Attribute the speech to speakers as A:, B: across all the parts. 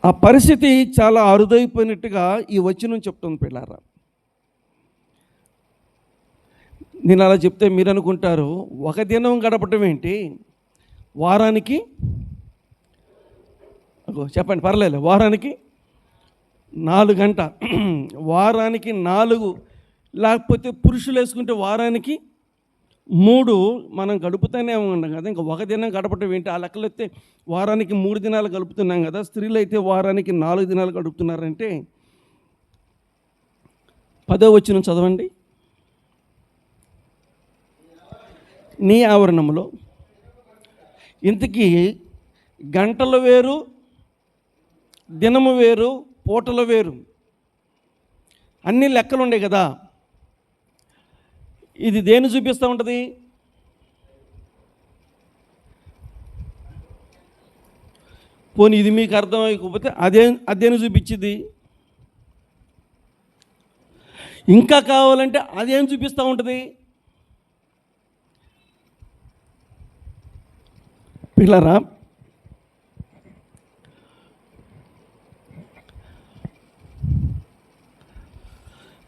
A: ఆ పరిస్థితి చాలా అరుదైపోయినట్టుగా ఈ వచనం చెప్తుంది పిల్లారా. నేను అలా చెప్తే మీరు అనుకుంటారు, ఒక దినం గడపటం ఏంటి, వారానికి చెప్పండి పర్లేదు, వారానికి 4 గంట, వారానికి 4, లేకపోతే పురుషులు వేసుకుంటే వారానికి 3 మనం గడుపుతూనే ఉన్నాం కదా. ఇంకా ఒక దినం గడపటం ఏంటి, ఆ లెక్కలు అయితే వారానికి 3 దినాలు గడుపుతున్నాం కదా. స్త్రీలు అయితే వారానికి 4 దినాలు గడుపుతున్నారంటే 10వ వచనం చదవండి. నీ ఆవరణంలో ఇంతకీ గంటలు వేరు, దినము వేరు, పూటలు వేరు, అన్ని లెక్కలు ఉండే కదా. ఇది దేన్ని చూపిస్తూ ఉంటుంది? పోనీ ఇది మీకు అర్థమైపోతే అదేని చూపించింది. ఇంకా కావాలంటే అదేం చూపిస్తూ ఉంటుంది? పిల్లరా,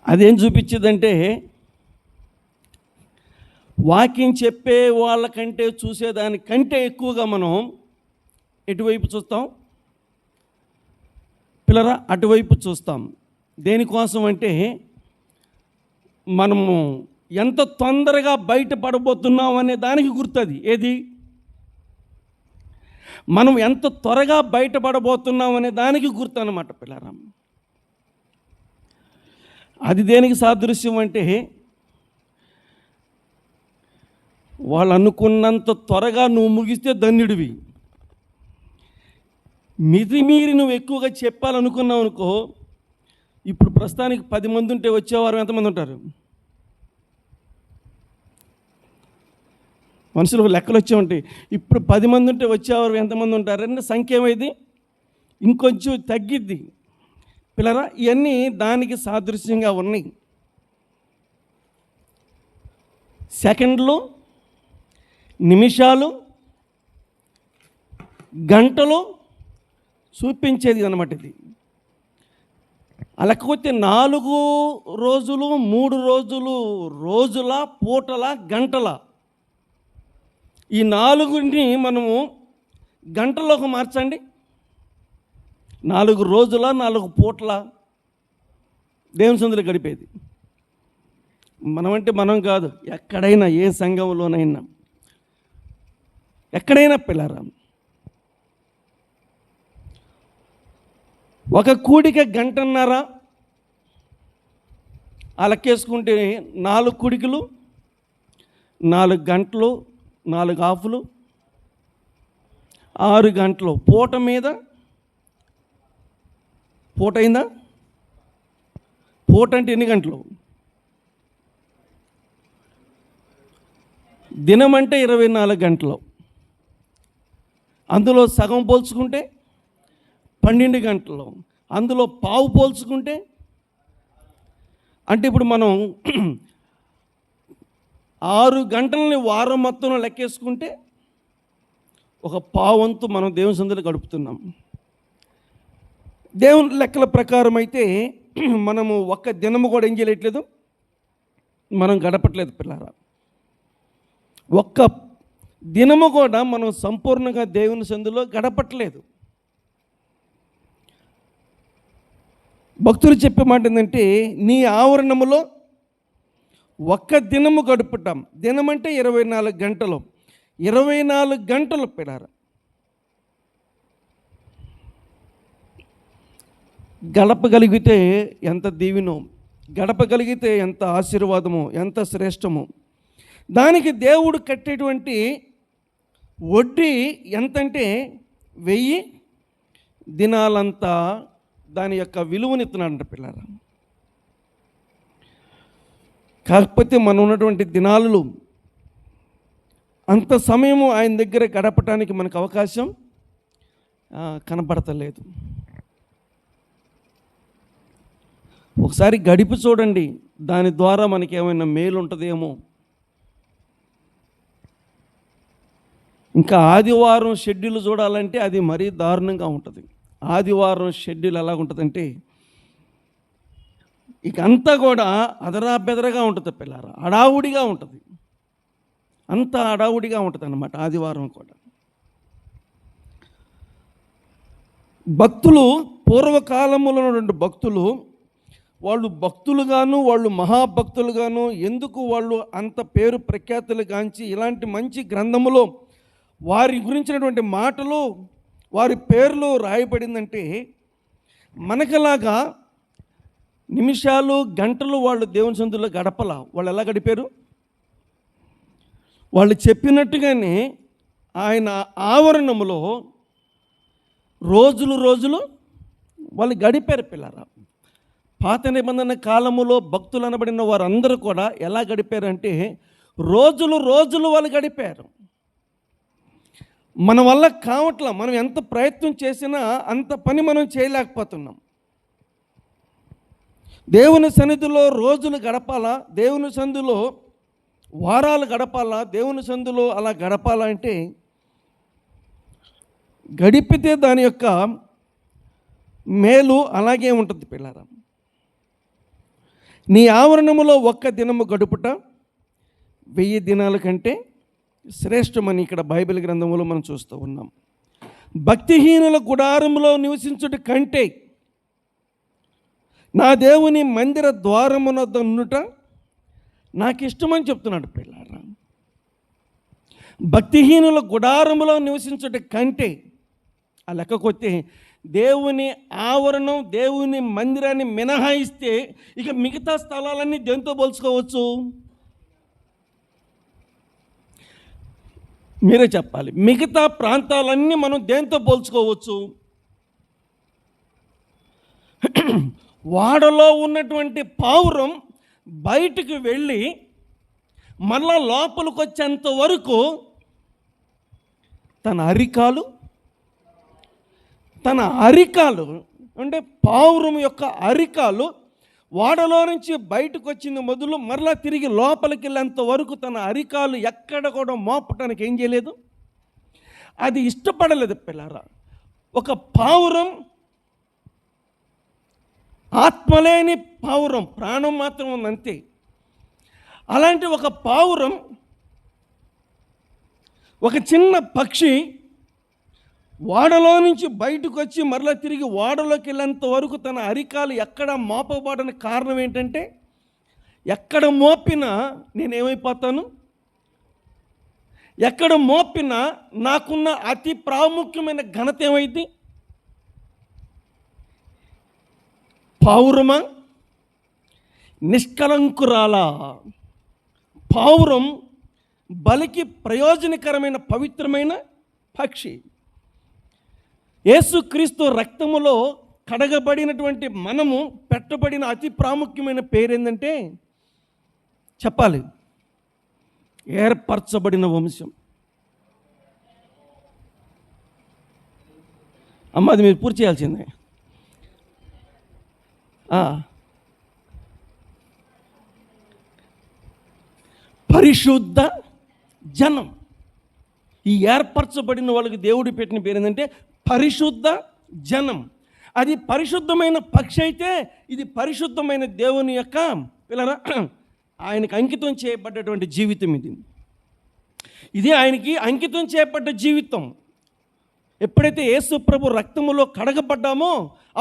A: అదేం చూపించిందంటే, వాక్యం చెప్పే వాళ్ళకంటే చూసేదానికంటే ఎక్కువగా మనం ఎటువైపు చూస్తాం పిల్లరా? అటువైపు చూస్తాం. దేనికోసం అంటే, మనము ఎంత తొందరగా బయటపడబోతున్నాం అనే దానికి గుర్తుంది. ఏది? మనం ఎంత త్వరగా బయటపడబోతున్నాం అనే దానికి గుర్తు అన్నమాట పిల్లరా. అది దేనికి సాదృశ్యం అంటే, వాళ్ళు అనుకున్నంత త్వరగా నువ్వు ముగిస్తే ధన్యుడివి. మితిమీరి నువ్వు ఎక్కువగా చెప్పాలనుకున్నావు అనుకో, ఇప్పుడు ప్రస్తుతానికి 10 మంది ఉంటే వచ్చేవారు ఎంతమంది ఉంటారు? మనుషులకు లెక్కలు వచ్చే ఉంటాయి. ఇప్పుడు 10 మంది ఉంటే వచ్చేవారు ఎంతమంది ఉంటారంటే సంఖ్య ఏమైంది? ఇంకొంచెం తగ్గిద్ది పిల్లరా. ఇవన్నీ దానికి సాదృశ్యంగా ఉన్నాయి. సెకండ్లు, నిమిషాలు, గంటలు చూపించేది అన్నమాట ఇది. అలాకపోతే 4 రోజులు, 3 రోజులు, రోజుల, పూటల, గంటల, ఈ 4ని మనము గంటలోకి మార్చండి. 4 రోజుల, 4 పూటల దేవుని సందులో గడిపేది. మనమంటే మనం కాదు, ఎక్కడైనా ఏ సంఘంలోనైనా ఎక్కడైనా పిల్లరా, ఒక కూడిక 1.5 గంట, ఆ లెక్కేసుకుంటే 4 కూడికలు, 4 గంటలు, 4 హాఫ్లు, 6 గంటలు. పూట మీద పూట అయిందా? పూట అంటే ఎన్ని గంటలు? దినం అంటే 24 గంటలు. అందులో సగం పోల్చుకుంటే 12 గంటలు. అందులో పావు పోల్చుకుంటే, అంటే ఇప్పుడు మనం 6 గంటలని వారం మొత్తంలో లెక్కేసుకుంటే ఒక పావంతు మనం దేవుని సందులో గడుపుతున్నాం. దేవుని లెక్కల ప్రకారం అయితే మనము ఒక్క దినము కూడా ఏం చేయట్లేదు, మనం గడపట్లేదు పిల్లరా. ఒక్క దినము కూడా మనం సంపూర్ణంగా దేవుని సందులో గడపట్లేదు. భక్తులు చెప్పే మాట ఏంటంటే, నీ ఆవరణములో ఒక్క దినము గడుపుతాం. దినం అంటే 24 గంటలు. 24 గంటలు పిల్లరా గడపగలిగితే ఎంత దీవెనో, గడపగలిగితే ఎంత ఆశీర్వాదమో, ఎంత శ్రేష్టమో. దానికి దేవుడు కట్టేటువంటి వడ్డీ ఎంతంటే 1000 దినాలంతా దాని యొక్క విలువనెత్తున్నాడంట పిల్లరా. కాకపోతే మనం ఉన్నటువంటి దినాలు అంత సమయము ఆయన దగ్గర గడపటానికి మనకు అవకాశం కనపడతలేదు. ఒకసారి గడిపి చూడండి, దాని ద్వారా మనకి ఏమైనా మేలు ఉంటుందేమో. ఇంకా ఆదివారం షెడ్యూల్ చూడాలంటే అది మరీ దారుణంగా ఉంటుంది. ఆదివారం షెడ్యూల్ ఎలా ఉంటుందంటే ఇక అంతా కూడా అదరా బెదరగా ఉంటుంది పిల్లారా, హడావుడిగా ఉంటుంది, అంతా హడావుడిగా ఉంటుంది అన్నమాట ఆదివారం కూడా. భక్తులు పూర్వకాలంలో ఉన్నటువంటి భక్తులు, వాళ్ళు భక్తులుగాను వాళ్ళు మహాభక్తులుగాను ఎందుకు వాళ్ళు అంత పేరు ప్రఖ్యాతులు గాంచి ఇలాంటి మంచి గ్రంథములో వారి గురించినటువంటి మాటలు వారి పేర్లు రాయబడిందంటే మనకలాగా నిమిషాలు గంటలు వాళ్ళు దేవుని సన్నిధిలో గడపల. వాళ్ళు ఎలా గడిపారు? వాళ్ళు చెప్పినట్టుగానే ఆయన ఆవరణములో రోజులు వాళ్ళు గడిపారు పిల్లరా. పాత నిబంధన కాలములో భక్తులు అనబడిన వారందరూ కూడా ఎలా గడిపారంటే రోజులు వాళ్ళు గడిపారు. మన వల్ల కావట్లా, మనం ఎంత ప్రయత్నం చేసినా అంత పని మనం చేయలేకపోతున్నాం. దేవుని సన్నిధిలో రోజులు గడపాలా, దేవుని సన్నిధిలో వారాలు గడపాలా, దేవుని సన్నిధిలో అలా గడపాలా అంటే గడిపితే దాని యొక్క మేలు అలాగే ఉంటుంది పిల్లరా. నీ ఆవరణములో ఒక్క దినము గడుపుట 1000 దినాల కంటే శ్రేష్టమని ఇక్కడ బైబిల్ గ్రంథంలో మనం చూస్తూ ఉన్నాం. భక్తిహీనుల గుడారములో నివసించుట కంటే నా దేవుని మందిర ద్వారమునొద్ద ఉండుట నాకు ఇష్టమని చెప్తున్నాడు పిల్లారా. భక్తిహీనుల గుడారములో నివసించుట కంటే, ఆ లెక్కకొస్తే దేవుని ఆవరణం దేవుని మందిరాన్ని మినహాయిస్తే ఇక మిగతా స్థలాలన్నీ దేంతో పోల్చుకోవచ్చు? మీరే చెప్పాలి. మిగతా ప్రాంతాలన్నీ మనం దేంతో పోల్చుకోవచ్చు? వాడలో ఉన్నటువంటి పావురం బయటికి వెళ్ళి మళ్ళా లోపలికి వచ్చేంత వరకు తన అరికాలు అంటే పావురం యొక్క అరికాలు వాడలో నుంచి బయటకు వచ్చింది మొదలు మరలా తిరిగి లోపలికి వెళ్ళేంత వరకు తన అరికాలు ఎక్కడ కూడా మోపటానికి ఏం చేయలేదు, అది ఇష్టపడలేదు పిల్లారా. ఒక పావురం ఆత్మలేని పావురం, ప్రాణం మాత్రం ఉంది అంతే. అలాంటి ఒక పావురం, ఒక చిన్న పక్షి వాడలో నుంచి బయటకు వచ్చి మరలా తిరిగి వాడలోకి వెళ్ళేంత వరకు తన అరికాలు ఎక్కడ మోపబడని కారణం ఏంటంటే ఎక్కడ మోపినా నేనేమైపోతాను, ఎక్కడ మోపినా నాకున్న అతి ప్రాముఖ్యమైన ఘనత ఏమైంది? పావురమా నిష్కలంకురాలా? పావురం బలికి ప్రయోజనకరమైన పవిత్రమైన పక్షి. యేసుక్రీస్తు రక్తములో కడగబడినటువంటి మనము పెట్టబడిన అతి ప్రాముఖ్యమైన పేరేందంటే చెప్పాలి, ఏర్పరచబడిన వంశం. అమ్మ అది మీరు పూర్తి చేయాల్సిందే. పరిశుద్ధ జనం. ఈ ఏర్పరచబడిన వాళ్ళకి దేవుడు పెట్టిన పేరు ఏంటంటే పరిశుద్ధ జనం. అది పరిశుద్ధమైన పక్షి అయితే ఇది పరిశుద్ధమైన దేవుని యొక్క పిల్లరా ఆయనకి అంకితం చేయబడ్డటువంటి జీవితం. ఇది ఆయనకి అంకితం చేయబడ్డ జీవితం. ఎప్పుడైతే యేసు ప్రభు రక్తములో కడగబడ్డామో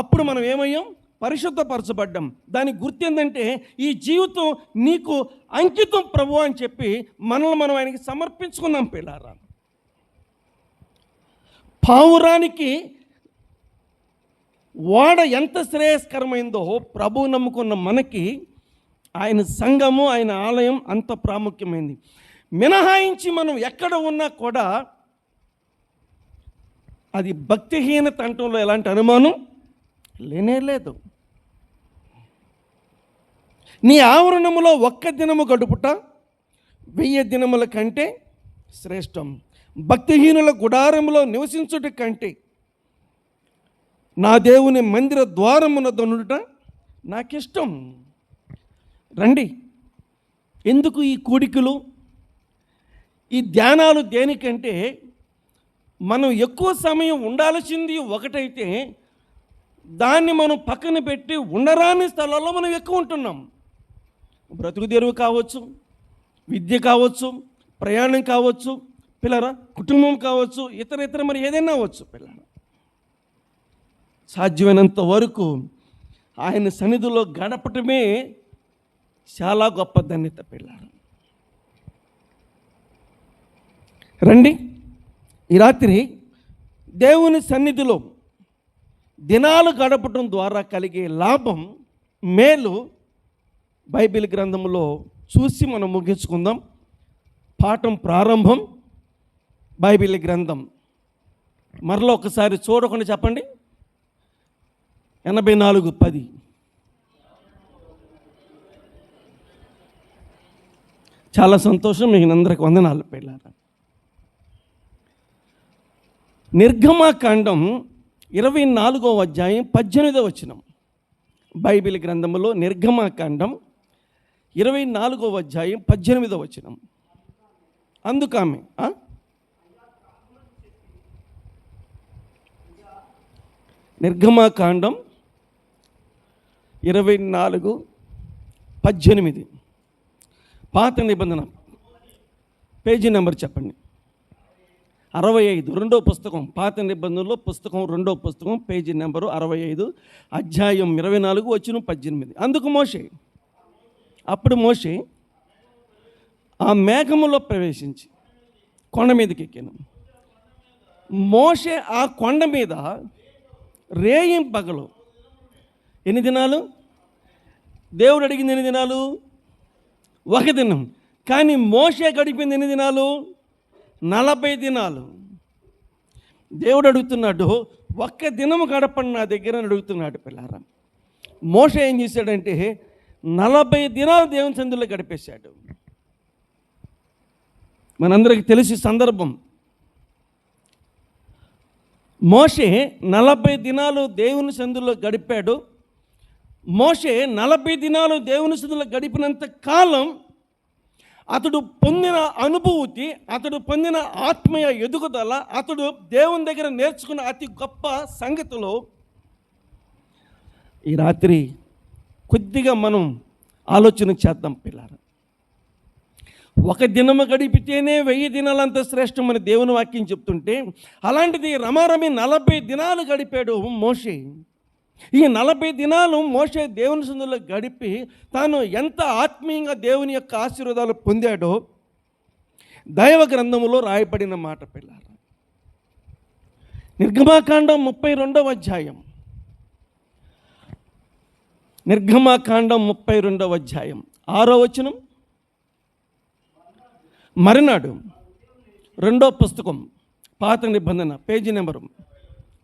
A: అప్పుడు మనం ఏమయ్యాం? పరిశుద్ధపరచబడ్డాం. దానికి గుర్తు ఏంటంటే ఈ జీవితం నీకు అంకితం ప్రభు అని చెప్పి మనల్ని మనం ఆయనకి సమర్పించుకున్నాం పిల్లారా. పావురానికి వాడ ఎంత శ్రేయస్కరమైందో ప్రభువు నమ్ముకున్న మనకి ఆయన సంఘము ఆయన ఆలయం అంత ప్రాముఖ్యమైంది. మినహాయించి మనం ఎక్కడ ఉన్నా కూడా అది భక్తిహీనత అంటంలో ఎలాంటి అనుమానం లేనే లేదు. నీ ఆవరణములో ఒక్క దినము గడుపుట 1000 దినముల కంటే శ్రేష్టం. భక్తిహీనుల గుడారములో నివసించుట కంటే నా దేవుని మందిర ద్వారమున దొనుట నాకిష్టం. రండి. ఎందుకు ఈ కూడికలు, ఈ ధ్యానాలు? దేనికంటే మనం ఎక్కువ సమయం ఉండాల్సింది ఒకటైతే దాన్ని మనం పక్కన పెట్టి ఉండరాని స్థలాల్లో మనం ఎక్కువ ఉంటున్నాం. బ్రతుకు తెరువు కావచ్చు, విద్య కావచ్చు, ప్రయాణం కావచ్చు, పిల్లరా కుటుంబం కావచ్చు, ఇతర మరి ఏదైనా అవ్వచ్చు. పిల్లరా సాధ్యమైనంత వరకు ఆయన సన్నిధిలో గడపటమే చాలా గొప్ప ధన్యత. పిల్లరా రండి, ఈ రాత్రి దేవుని సన్నిధిలో దినాలు గడపటం ద్వారా కలిగే లాభం, మేలు బైబిల్ గ్రంథంలో చూసి మనం ముగించుకుందాం. పాఠం ప్రారంభం బైబిల్ గ్రంథం. మరలా ఒకసారి చూడకుండా చెప్పండి. 84:10. చాలా సంతోషం, మీకు అందరికి వందనాలు. పిల్లలు నిర్గమాకాండం 24వ అధ్యాయం 18వ వచనం. బైబిల్ గ్రంథంలో నిర్గమాకాండం 24వ అధ్యాయం 18వ వచనం. అందుకామె నిర్గమాకాండం 24:18 పాత నిబంధన పేజీ నెంబర్ చెప్పండి. 65, రెండో పుస్తకం, పాత నిబంధనలో పుస్తకం, రెండో పుస్తకం, పేజీ నెంబరు 65, అధ్యాయం 24 వచనం 18. అందుకు మోషే, అప్పుడు మోషే ఆ మేఘములో ప్రవేశించి కొండ మీదకి ఎక్కాను. మోషే ఆ కొండ మీద రేయిం పగలు ఎన్ని దినాలు? దేవుడు అడిగింది ఎన్ని దినాలు? ఒక దినం. కానీ మోషే గడిపింది ఎన్ని దినాలు? 40 దినాలు. దేవుడు అడుగుతున్నాడు, ఒక్క దినము గడపండి నా దగ్గర అని అడుగుతున్నాడు. పిల్లారా మోషే ఏం చేశాడంటే 40 దినాలు దేవుని సన్నిధిలో గడిపేశాడు. మనందరికీ తెలిసి సందర్భం. మోషే 40 దినాలు దేవుని సన్నిధిలో గడిపాడు. మోషే 40 దినాలు దేవుని సన్నిధిలో గడిపినంత కాలం అతడు పొందిన అనుభూతి, అతడు పొందిన ఆత్మీయ ఎదుగుదల, అతడు దేవుని దగ్గర నేర్చుకున్న అతి గొప్ప సంగతులు ఈ రాత్రి కొద్దిగా మనం ఆలోచన చేద్దాం. పిల్లారా ఒక దినము గడిపితేనే 1000 దినాలంత శ్రేష్టమని దేవుని వాక్యం చెప్తుంటే, అలాంటిది రమారమి 40 దినాలు గడిపాడు మోషే. ఈ 40 దినాలు మోషే దేవుని సన్నిధిలో గడిపి తాను ఎంత ఆత్మీయంగా దేవుని యొక్క ఆశీర్వాదాలు పొందాడో దైవ గ్రంథములో రాయబడిన మాట. పిల్లారా నిర్గమాకాండం 32వ అధ్యాయం, నిర్గమాకాండం 32వ అధ్యాయం 6వ వచనం. మరునాడు, రెండో పుస్తకం, పాత నిబంధన, పేజీ నెంబరు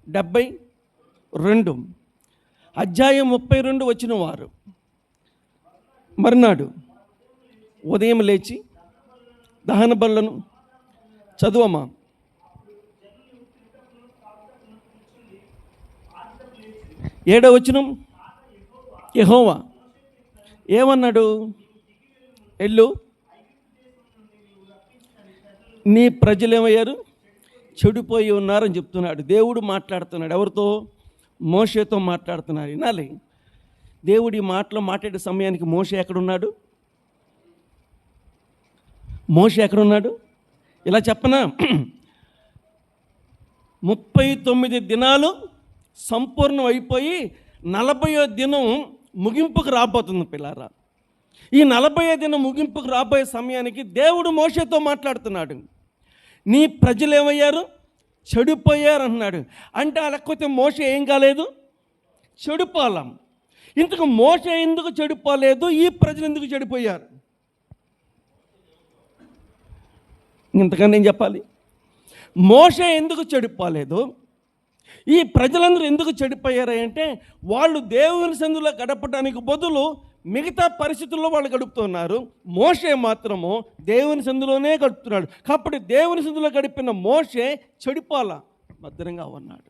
A: 72, అధ్యాయం 32 వచ్చిన వారు. మరునాడు ఉదయం లేచి దహన బలులను చదువమా. 7వ వచనం. యెహోవా ఏమన్నాడు? ఎల్లు, నీ ప్రజలు ఏమయ్యారు? చెడిపోయి ఉన్నారని చెప్తున్నాడు. దేవుడు మాట్లాడుతున్నాడు. ఎవరితో? మోషేతో మాట్లాడుతున్నారు. వినాలి, దేవుడి మాటలో మాట్లాడే సమయానికి మోషే ఎక్కడున్నాడు? మోషే ఎక్కడున్నాడు? ఇలా చెప్పనా, 39 దినాలు సంపూర్ణం అయిపోయి 40వ దినం ముగింపుకు రాబోతుంది. పిల్లారా ఈ 40వ దినం ముగింపుకు రాబోయే సమయానికి దేవుడు మోషేతో మాట్లాడుతున్నాడు. నీ ప్రజలు ఏమయ్యారు? చెడిపోయారు అన్నాడు. అంటే లేకపోతే మోషే ఏం కాలేదు? చెడిపోలాం. ఇంతకు మోషే ఎందుకు చెడిపోలేదు? ఈ ప్రజలు ఎందుకు చెడిపోయారు? ఇంతకన్నా ఏం చెప్పాలి? మోషే ఎందుకు చెడిపోలేదు? ఈ ప్రజలందరూ ఎందుకు చెడిపోయారు అంటే, వాళ్ళు దేవుని సన్నిధిలో గడపడానికి బదులు మిగతా పరిస్థితుల్లో వాళ్ళు గడుపుతున్నారు. మోషే మాత్రము దేవుని సన్నిధిలోనే గడుపుతున్నాడు. కాబట్టి దేవుని సన్నిధిలో గడిపిన మోషే చెడిపోలా, భద్రంగా ఉన్నాడు.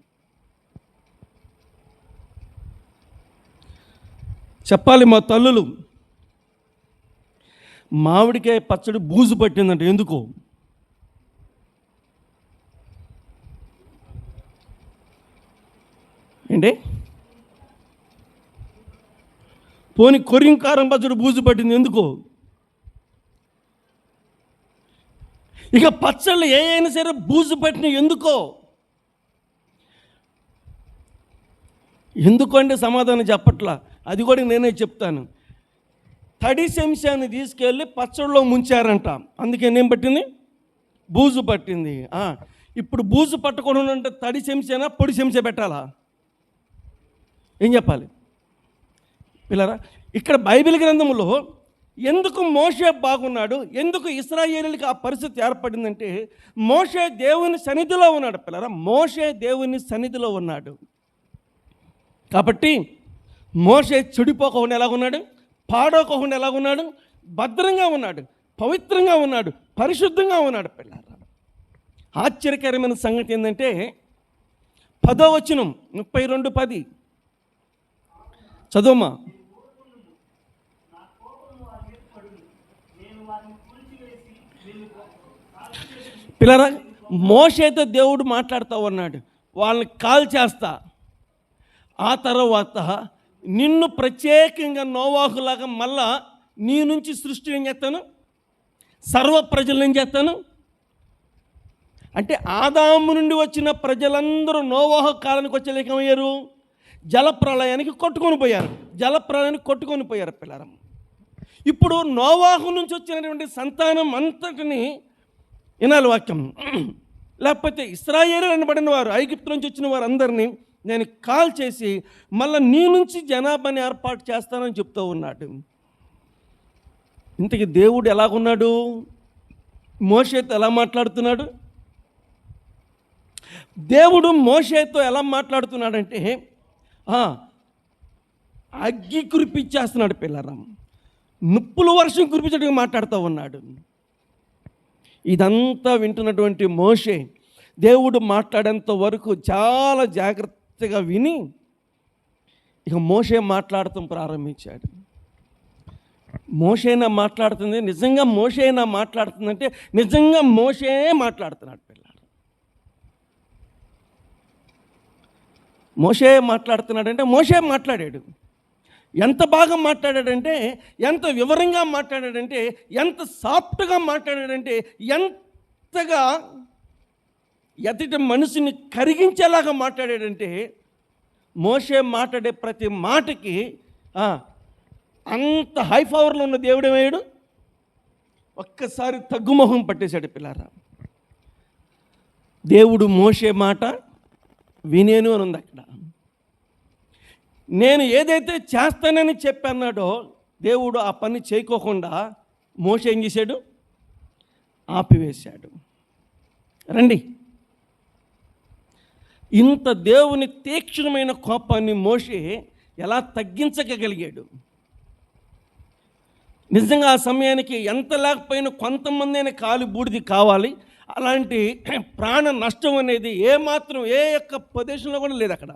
A: చెప్పాలి మా తల్లులు, మామిడికాయ పచ్చడి బూజు పట్టిందంటే ఎందుకు? ఏంటి పోని కొరింకారం పచ్చడి బూజు పట్టింది ఎందుకో? ఇక పచ్చళ్ళు ఏ అయినా సరే బూజు పట్టిన ఎందుకో? ఎందుకు అంటే సమాధానం చెప్పట్లా, అది కూడా నేనే చెప్తాను. తడి చెంచాన్ని తీసుకెళ్ళి పచ్చడిలో ముంచారంట, అందుకే ఏం పట్టింది? బూజు పట్టింది. ఇప్పుడు బూజు పట్టకుండా అంటే తడి చెంచానా పొడి చెంచా పెట్టాలా? ఏం చెప్పాలి పిల్లరా? ఇక్కడ బైబిల్ గ్రంథంలో ఎందుకు మోషే బాగున్నాడు, ఎందుకు ఇశ్రాయేలీయులకి ఆ పరిస్థితి ఏర్పడిందంటే, మోషే దేవుని సన్నిధిలో ఉన్నాడు పిల్లరా. మోషే దేవుని సన్నిధిలో ఉన్నాడు కాబట్టి మోషే చెడిపోకుండా ఎలాగున్నాడు, పాడోకోకుండా ఎలాగున్నాడు, భద్రంగా ఉన్నాడు, పవిత్రంగా ఉన్నాడు, పరిశుద్ధంగా ఉన్నాడు పిల్లరా. ఆశ్చర్యకరమైన సంగతి ఏంటంటే 10వ వచనం 32:10 చదువుమా. పిల్లరా, మోషేతో దేవుడు మాట్లాడుతూ ఉన్నాడు, వాళ్ళని కాల్ చేస్తా, ఆ తర్వాత నిన్ను ప్రత్యేకంగా నోవాహులాగా మళ్ళా నీ నుంచి సృష్టి ఏం చేస్తాను, సర్వ ప్రజలను ఏం చేస్తాను అంటే, ఆదాము నుండి వచ్చిన ప్రజలందరూ నోవాహు కాలానికి వచ్చేలేక అయ్యారు, జలప్రళయానికి కొట్టుకొని పోయారు పిల్లరం. ఇప్పుడు నోవాహు నుంచి వచ్చినటువంటి సంతానం అంతటిని వినాలి వాక్యం, లేకపోతే ఇశ్రాయేలీయులు అనబడిన వారు, ఐగుప్తు నుంచి వచ్చిన వారు అందరినీ నేను కాల్ చేసి మళ్ళీ నీ నుంచి జనాభాని ఏర్పాటు చేస్తానని చెప్తూ ఉన్నాడు. ఇంతకీ దేవుడు ఎలాగున్నాడు, మోషేతో ఎలా మాట్లాడుతున్నాడు? దేవుడు మోషేతో ఎలా మాట్లాడుతున్నాడంటే అగ్గి కురిపించేస్తున్నాడు పిల్లరం, నిప్పుల వర్షం కురిపించడానికి మాట్లాడుతూ ఉన్నాడు. ఇదంతా వింటున్నటువంటి మోషే దేవుడు మాట్లాడేంత వరకు చాలా జాగ్రత్తగా విని ఇక మోషే మాట్లాడటం ప్రారంభించాడు. మోషేనా మాట్లాడుతుంది, నిజంగా మోషేనా మాట్లాడుతుందంటే నిజంగా మోషే మాట్లాడుతున్నాడు పిల్లలు. మోషే మాట్లాడుతున్నాడంటే మోషే మాట్లాడాడు. ఎంత బాగా మాట్లాడాడంటే, ఎంత వివరంగా మాట్లాడాడంటే, ఎంత సాఫ్ట్గా మాట్లాడాడంటే, ఎంతగా ఎదుటి మనిషిని కరిగించేలాగా మాట్లాడాడంటే, మోషే మాట్లాడే ప్రతి మాటకి అంత హై పవర్లో ఉన్న దేవుడేమయ్యాడు, ఒక్కసారి తగ్గుమొహం పట్టేశాడు పిల్లారా. దేవుడు మోషే మాట వినేను అని ఉంది అక్కడ. నేను ఏదైతే చేస్తానని చెప్పన్నాడో దేవుడు ఆ పని చేయకోకుండా మోషే ఏం చేశాడు, ఆపివేశాడు. రండి, ఇంత దేవుని తీక్షణమైన కోపాన్ని మోషే ఎలా తగ్గించగలిగాడు? నిజంగా ఆ సమయానికి ఎంత లేకపోయినా కొంతమంది అయినా కాలు బూడిది కావాలి, అలాంటి ప్రాణ నష్టం అనేది ఏమాత్రం ఏ యొక్క ప్రదేశంలో కూడా లేదు అక్కడ.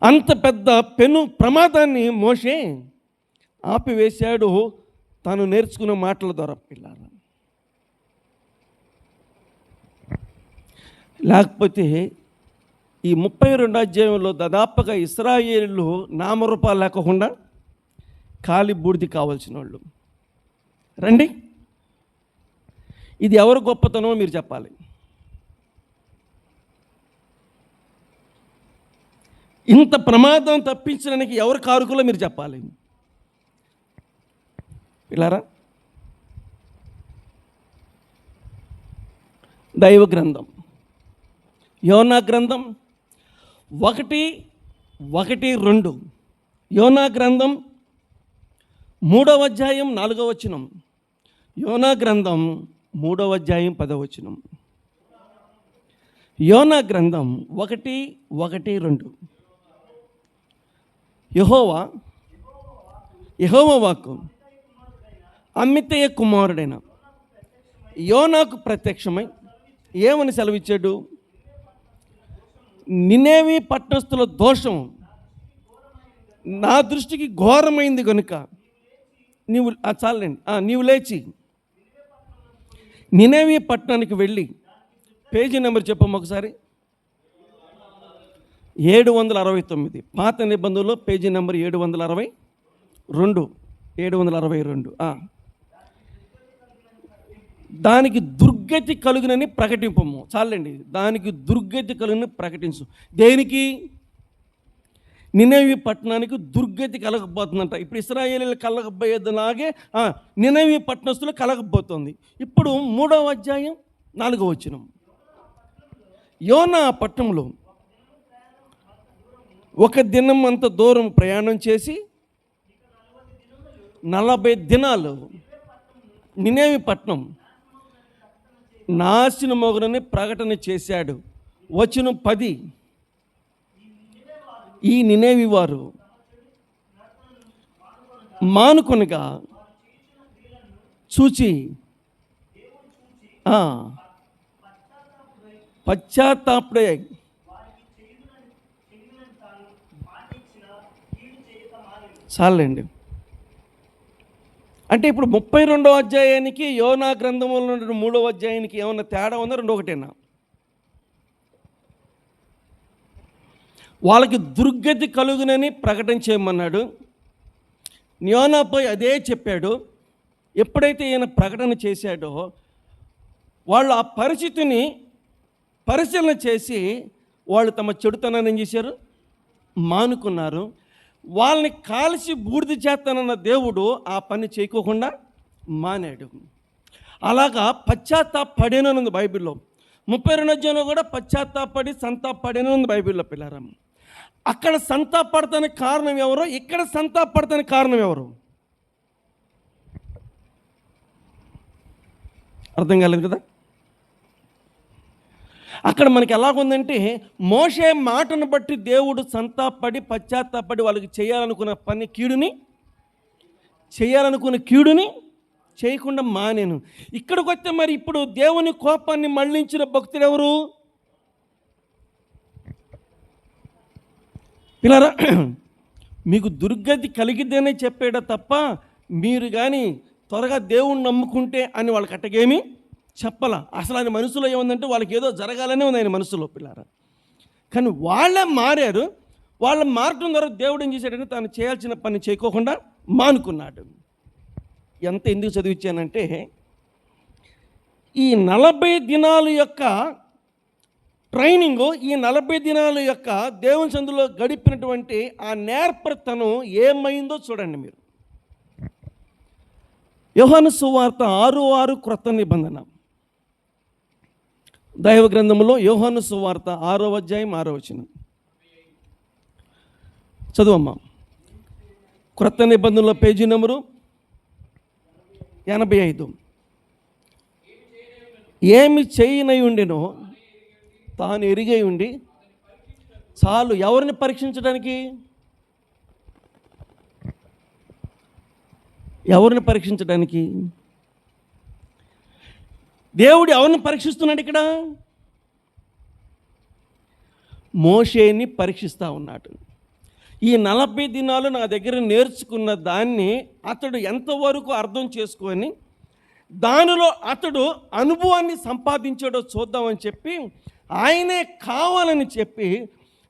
A: అంత పెద్ద పెను ప్రమాదాన్ని మోషే ఆపివేశాడు తాను నేర్చుకున్న మాటల ద్వారా పిల్లలు. లేకపోతే ఈ 32వ అధ్యాయంలో దాదాపుగా ఇశ్రాయేలీయులు నామరూపాలు లేకుండా కాలి బూడిది కావాల్సిన వాళ్ళు. రండి, ఇది ఎవరు గొప్పతనమో మీరు చెప్పాలి. ఇంత ప్రమాదం తప్పించడానికి ఎవరు కారుకులో మీరు చెప్పాలి పిల్లారా. దైవ గ్రంథం యోనా గ్రంథం 1:1-2, యోనా గ్రంథం 3వ అధ్యాయం 4వ వచనం, యోనా గ్రంథం 3వ అధ్యాయం 10వ వచనం, యోనా గ్రంథం 1:1-2. యెహోవా వాక్కు అమిత్తయ్య కుమారుడైన యోనాకు ప్రత్యక్షమై ఏమని సెలవిచ్చాడు? నినేవి పట్టణస్థుల దోషం నా దృష్టికి ఘోరమైంది కనుక నీవు చాలండి నీవు లేచి నినేవి పట్టణానికి వెళ్ళి, పేజీ నెంబర్ చెప్పమ్మ ఒకసారి, 769 పాత నిబంధనలో పేజీ నెంబర్ 762. దానికి దుర్గతి కలుగునని ప్రకటింపము. చాలండి, దానికి దుర్గతి కలుగునని ప్రకటించు. దేనికి? నినవి పట్టణానికి దుర్గతి కలగబోతుందంట. ఇప్పుడు ఇశ్రాయేలీలు కలగబోయేదిలాగే నినవి పట్టణస్తులు కలగబోతుంది. ఇప్పుడు 3వ అధ్యాయం 4వ వచనం. యోనా పట్టణంలో ఒక దినం అంత దూరం ప్రయాణం చేసి 40 దినాలు నినేవి పట్టణం నాశనమగునని ప్రకటన చేశాడు. వచనం 10. ఈ నినేవి వారు మానుకొనగా చూచి పశ్చాత్తాపుడే చాలండి. అంటే ఇప్పుడు 32వ అధ్యాయానికి యోనా గ్రంథంలో ఉన్న 3వ అధ్యాయానికి ఏమన్నా తేడా ఉందా? రెండు ఒకటేనా? వాళ్ళకి దుర్గతి కలుగునని ప్రకటన చేయమన్నాడు. యోనాపై అదే చెప్పాడు. ఎప్పుడైతే ఈయన ప్రకటన చేశాడో వాళ్ళు ఆ పరిస్థితిని పరిశీలన చేసి వాళ్ళు తమ చెడుతనాన్ని ఏం చేశారు? మానుకున్నారు. వాళ్ళని కాల్చి బూడిద చేస్తానన్న దేవుడు ఆ పని చేయకోకుండా మానాడు. అలాగా పశ్చాత్తాపడేననుంది బైబిల్లో. 32వ అధ్యాయంలో కూడా పశ్చాత్తాపడి సంతాపడేననుంది బైబిల్లో. పిల్లారం, అక్కడ సంతాపడతానికి కారణం ఎవరో, ఇక్కడ సంతాపడతానికి కారణం ఎవరు? అర్థం కాలేదు కదా? అక్కడ మనకి ఎలాగుందంటే, మోషే మాటను బట్టి దేవుడు సంతాపడి పశ్చాత్తాపడి వాళ్ళకి చేయాలనుకున్న కీడుని చేయకుండా మానేను. ఇక్కడికి వస్తే మరి ఇప్పుడు దేవుని కోపాన్ని మళ్లించిన భక్తులు ఎవరు? పిల్లరా, మీకు దుర్గతి కలిగిద్దేనే చెప్పాడ తప్ప మీరు కానీ త్వరగా దేవుణ్ణి నమ్ముకుంటే అని వాళ్ళకి అట్టగేమి చెప్పాల. అసలు ఆయన మనసులో ఏముందంటే వాళ్ళకి ఏదో జరగాలనే ఉంది ఆయన మనసులో. పిల్లారా, కానీ వాళ్ళే మారారు. వాళ్ళ మారటం ద్వారా దేవుడు ఏం చేశాడంటే తాను చేయాల్సిన పని చేయకోకుండా మానుకున్నాడు. ఎందుకు చదివించానంటే, ఈ 40 దినాల యొక్క ట్రైనింగు, ఈ 40 దినాల యొక్క దేవుని సందులో గడిపినటువంటి ఆ నేర్పరితనం ఏమైందో చూడండి మీరు. యోహాను సువార్త 6:6 క్రొత్త నిబంధన. దైవ గ్రంథంలో యోహాను సువార్త 6వ అధ్యాయం 6వ వచనం చదువమ్మా. క్రొత్త నిబంధనలో పేజీ నెంబరు 85. ఏమి చేయనై ఉండెనో తాను ఎరిగై ఉండి చాలు. ఎవరిని పరీక్షించడానికి? దేవుడు ఎవరిని పరీక్షిస్తున్నాడు ఇక్కడ? మోషేని పరీక్షిస్తూ ఉన్నాడు. ఈ 40 దినాలు నా దగ్గర నేర్చుకున్న దాన్ని అతడు ఎంతవరకు అర్థం చేసుకొని దానిలో అతడు అనుభవాన్ని సంపాదించాడో చూద్దామని చెప్పి ఆయనే కావాలని చెప్పి,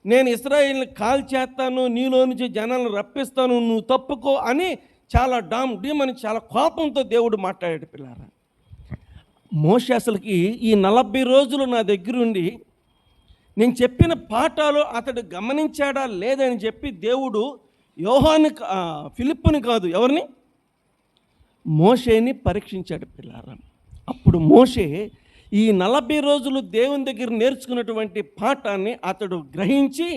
A: నేను ఇశ్రాయేలుని కాల్చేస్తాను, నీలో నుంచి జనాలను రప్పిస్తాను, నువ్వు తప్పుకో అని చాలా డీమని చాలా కోపంతో దేవుడు మాట్లాడాడు. పిల్లారా, మోషే అసలుకి ఈ 40 రోజులు నా దగ్గరుండి నేను చెప్పిన పాఠాలు అతడు గమనించాడా లేదని చెప్పి దేవుడు ఫిలిప్పుని కాదు, ఎవరిని? మోషేని పరీక్షించాడు. పిల్లారా, అప్పుడు మోషే ఈ 40 రోజులు దేవుని దగ్గర నేర్చుకున్నటువంటి పాఠాన్ని అతడు గ్రహించి,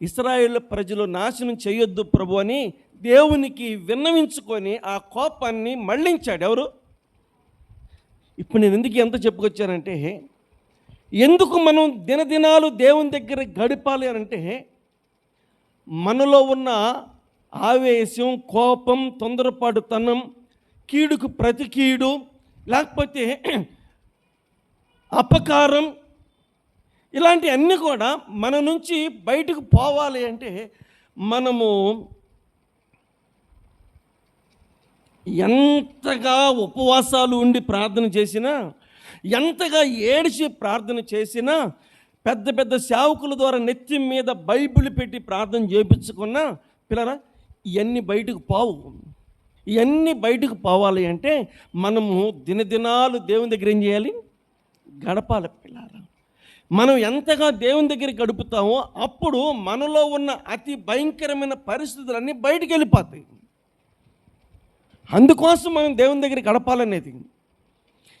A: ఇశ్రాయేలు ప్రజలు నాశనం చేయొద్దు ప్రభు అని దేవునికి విన్నవించుకొని ఆ కోపాన్ని మళ్లించాడు. ఎవరు? ఇప్పుడు నేను ఎందుకు ఎంత చెప్పుకొచ్చానంటే, ఎందుకు మనం దినదినాలు దేవుని దగ్గర గడపాలి అనంటే, మనలో ఉన్న ఆవేశం, కోపం, తొందరపాటుతనం, కీడుకు ప్రతి కీడు, లేకపోతే అపకారం, ఇలాంటి అన్నీ కూడా మన నుంచి బయటకు పోవాలి అంటే మనము ఎంతగా ఉపవాసాలు ఉండి ప్రార్థన చేసినా, ఎంతగా ఏడిచి ప్రార్థన చేసినా పెద్ద పెద్ద సేవకుల ద్వారా నెత్తి మీద బైబిల్ పెట్టి ప్రార్థన చేయించుకున్న పిల్లరా ఇవన్నీ బయటకు పోవు. ఇవన్నీ బయటకు పోవాలి అంటే మనము దినదినాలు దేవుని దగ్గర ఏం చేయాలి? గడపాలి పిల్లరా. మనం ఎంతగా దేవుని దగ్గర గడుపుతామో అప్పుడు మనలో ఉన్న అతి భయంకరమైన పరిస్థితులన్నీ బయటికి వెళ్ళిపోతాయి. అందుకోసం మనం దేవుని దగ్గర గడపాలనేది.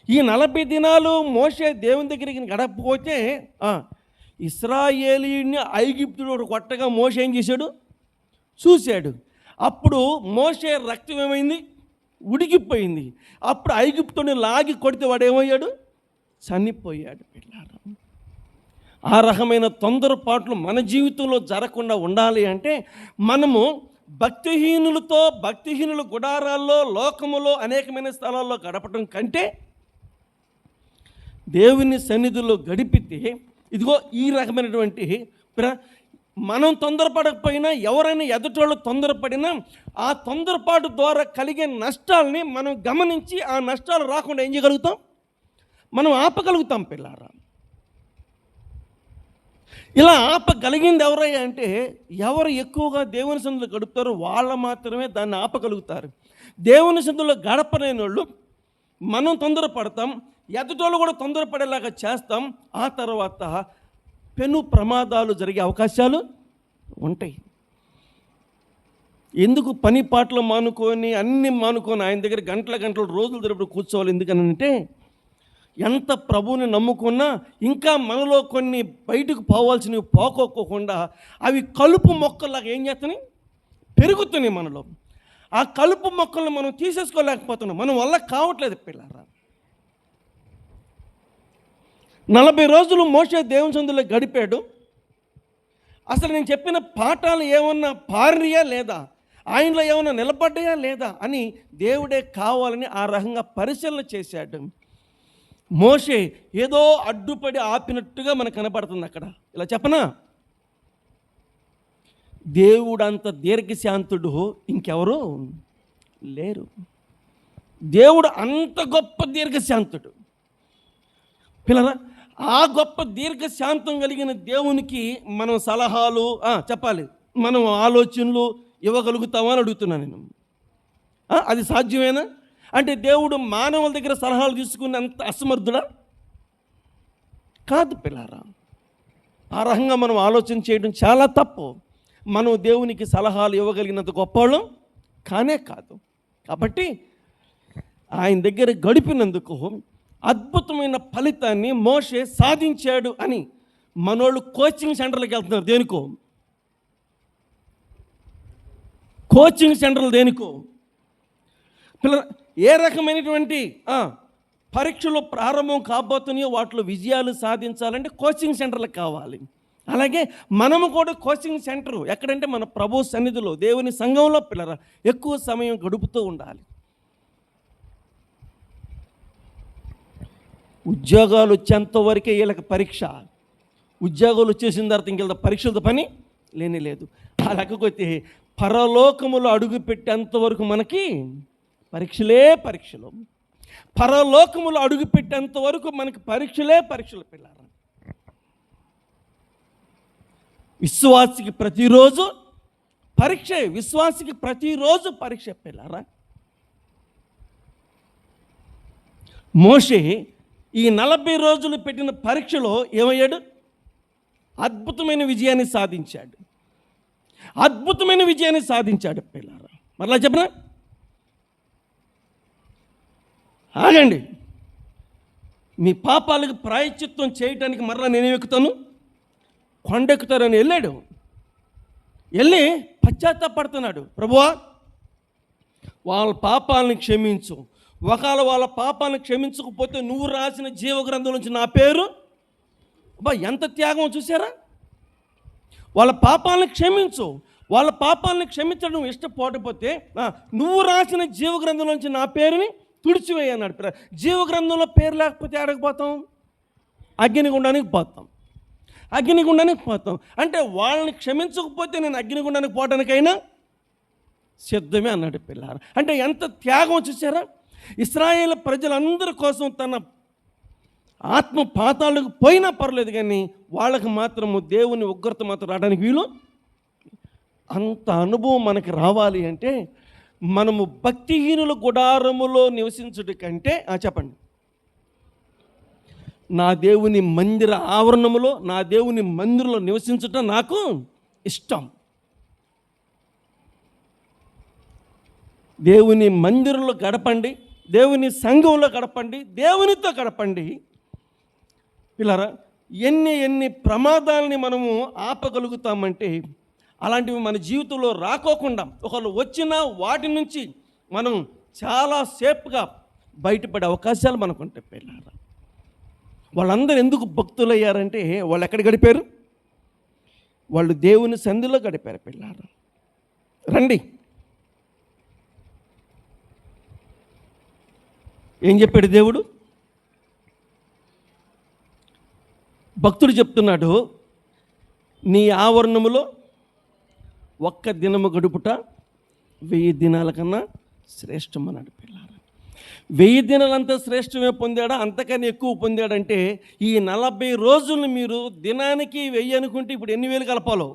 A: ఈ 40 దినాలు మోషే దేవుని దగ్గరికి గడపకపోతే ఇశ్రాయేలీయుని ఐగుప్తుడు కొట్టగా మోషే ఏం చేశాడు? చూశాడు. అప్పుడు మోషే రక్తం ఏమైంది? ఉడికిపోయింది. అప్పుడు ఐగుప్తుని లాగి కొడితే వాడు ఏమయ్యాడు? చనిపోయాడు పిల్లారా. ఆ రకమైన తొందరపాట్లు మన జీవితంలో జరగకుండా ఉండాలి అంటే మనము భక్తిహీనుల గుడారాల్లో లోకములో అనేకమైన స్థలాల్లో గడపడం కంటే దేవుని సన్నిధిలో గడిపితే ఇదిగో ఈ రకమైనటువంటి మనం తొందరపడకపోయినా ఎవరైనా ఎదుటోళ్ళు తొందరపడినా ఆ తొందరపాటు ద్వారా కలిగే నష్టాలని మనం గమనించి ఆ నష్టాలు రాకుండా ఏం చేయగలుగుతాం? మనం ఆపగలుగుతాం పిల్లారా. ఇలా ఆపగలిగింది ఎవరయ్యా అంటే ఎవరు ఎక్కువగా దేవుని సన్నిధిలో గడుపుతారో వాళ్ళు మాత్రమే దాన్ని ఆపగలుగుతారు. దేవుని సన్నిధిలో గడపలేని వాళ్ళు మనం తొందరపడతాం, ఎదుటోళ్ళు కూడా తొందరపడేలాగా చేస్తాం. ఆ తర్వాత పెను ప్రమాదాలు జరిగే అవకాశాలు ఉంటాయి. ఎందుకు పని పాటలు మానుకొని అన్నీ మానుకొని ఆయన దగ్గర గంటల రోజులు తరపుడు కూర్చోవాలి? ఎందుకనంటే ఎంత ప్రభువుని నమ్ముకున్నా ఇంకా మనలో కొన్ని బయటకు పోవాల్సినవి పోకోకుండా అవి కలుపు మొక్కల్లాగా ఏం చేస్తున్నాయి? పెరుగుతున్నాయి మనలో. ఆ కలుపు మొక్కలను మనం తీసేసుకోలేకపోతున్నాం. మనం వల్ల కావట్లేదు పిల్లారా. 40 రోజులు మోషే దేవుని సన్నిధిలో గడిపాడు. అసలు నేను చెప్పిన పాఠాలు ఏమన్నా పారినయా లేదా, ఆయనలో ఏమన్నా నిలబడ్డాయా లేదా అని దేవుడే కావాలని ఆ రకంగా పరిశీలన చేశాడు. మోషే ఏదో అడ్డుపడి ఆపినట్టుగా మనకు కనపడుతుంది అక్కడ. ఇలా చెప్పనా, దేవుడు అంత దీర్ఘశాంతుడు ఇంకెవరు లేరు. దేవుడు అంత గొప్ప దీర్ఘశాంతుడు పిల్లరా. ఆ గొప్ప దీర్ఘశాంతం కలిగిన దేవునికి మనం సలహాలు చెప్పాలి, మనం ఆలోచనలు ఇవ్వగలుగుతామని అడుగుతున్నాను నేను. అది సాధ్యమేనా? అంటే దేవుడు మానవుల దగ్గర సలహాలు తీసుకున్నంత అసమర్థుడా? కాదు పిల్లారా. ఆ రకంగా మనం ఆలోచన చేయడం చాలా తప్పు. మనం దేవునికి సలహాలు ఇవ్వగలిగినంత గొప్పవాళ్ళం కానే కాదు. కాబట్టి ఆయన దగ్గర గడిపినందుకు అద్భుతమైన ఫలితాన్ని మోషే సాధించాడు అని మనోళ్ళు కోచింగ్ సెంటర్లకు వెళ్తున్నారు. దేనికో కోచింగ్ సెంటర్లు దేనికో. ఏ రకమైనటువంటి పరీక్షలు ప్రారంభం కాబోతున్నాయో వాటిలో విజయాలు సాధించాలంటే కోచింగ్ సెంటర్లకు కావాలి. అలాగే మనము కూడా కోచింగ్ సెంటర్ ఎక్కడంటే మన ప్రభు సన్నిధిలో దేవుని సంఘంలో పిల్లరా ఎక్కువ సమయం గడుపుతూ ఉండాలి. ఉద్యోగాలు వచ్చేంత వరకే వీళ్ళకి పరీక్ష. ఉద్యోగాలు వచ్చేసిన తర్వాత ఇంకెళ్ళ పరీక్షలతో పని లేనే లేదు. ఆ లెక్కకొస్తే పరలోకములో అడుగు పెట్టేంత వరకు మనకి పరీక్షలే పరీక్షలు. పరలోకములో అడుగు పెట్టేంత వరకు మనకి పరీక్షలే పరీక్షలు పిల్లారా. విశ్వాసికి ప్రతిరోజు పరీక్ష, విశ్వాసికి ప్రతిరోజు పరీక్ష పిల్లారా. మోషే ఈ 40 రోజులు పెట్టిన పరీక్షలో ఏమయ్యాడు? అద్భుతమైన విజయాన్ని సాధించాడు. అద్భుతమైన విజయాన్ని సాధించాడు పిల్లారా. మరలా చెప్పనా, ఆగండి. మీ పాపాలకు ప్రాయశ్చిత్తం చేయటానికి మరలా నేనేం ఎక్కుతాను? కొండెక్కుతారని వెళ్ళి పశ్చాత్తాపడుతున్నాడు. ప్రభువా వాళ్ళ పాపాలను క్షమించు, ఒకవేళ వాళ్ళ పాపాలను క్షమించకపోతే నువ్వు రాసిన జీవగ్రంథం నుంచి నా పేరు. ఎంత త్యాగం చూసారా. వాళ్ళ పాపాలను క్షమించు, వాళ్ళ పాపాలను క్షమించడం ఇష్టపడకపోతే నువ్వు రాసిన జీవగ్రంథం నుంచి నా పేరుని తుడిచివేయి అన్నాడు. జీవగ్రంథంలో పేరు లేకపోతే ఆడకపోతాం, అగ్నిగుండానికి పోతాం. అంటే వాళ్ళని క్షమించకపోతే నేను అగ్నిగుండానికి పోవడానికైనా సిద్ధమే అన్నాడు పిల్లారా. అంటే ఎంత త్యాగం చూసారా. ఇశ్రాయేలు ప్రజలందరి కోసం తన ఆత్మ పాతాళకు పోయినా పర్లేదు, కానీ వాళ్ళకి మాత్రము దేవుని ఉగ్రత మాత్రం రావడానికి వీలు. అంత అనుభవం మనకి రావాలి అంటే మనము భక్తిహీనుల గుడారములో నివసించుట కంటే చెప్పండి, నా దేవుని మందిర ఆవరణములో, నా దేవుని మందిరంలో నివసించుట నాకు ఇష్టం. దేవుని మందిరంలో గడపండి, దేవుని సంఘంలో గడపండి, దేవునితో గడపండి. పిల్లరా, ఎన్ని ప్రమాదాలని మనము ఆపగలుగుతామంటే అలాంటివి మన జీవితంలో రాకోకుండా ఒకళ్ళు వచ్చినా వాటి నుంచి మనం చాలా సేఫ్గా బయటపడే అవకాశాలు మనకు ఉంటాయి. పిల్లరా, వాళ్ళందరూ ఎందుకు భక్తులు అయ్యారంటే వాళ్ళు ఎక్కడ గడిపారు? వాళ్ళు దేవుని సంధిలో గడిపారు. పిల్లరా, రండి. ఏం చెప్పాడు దేవుడు? భక్తుడు చెప్తున్నాడు, నీ ఆవరణములో ఒక్క దినము గడుపుట 1000 దినాల కన్నా శ్రేష్టం అన్నాడు. పిల్లారా, 1000 దినాలంతా శ్రేష్టమే పొందాడా? అంతకన్నా ఎక్కువ పొందాడంటే ఈ 40 రోజులు మీరు దినానికి 1000 అనుకుంటే ఇప్పుడు ఎన్ని వేలు కలపాలో?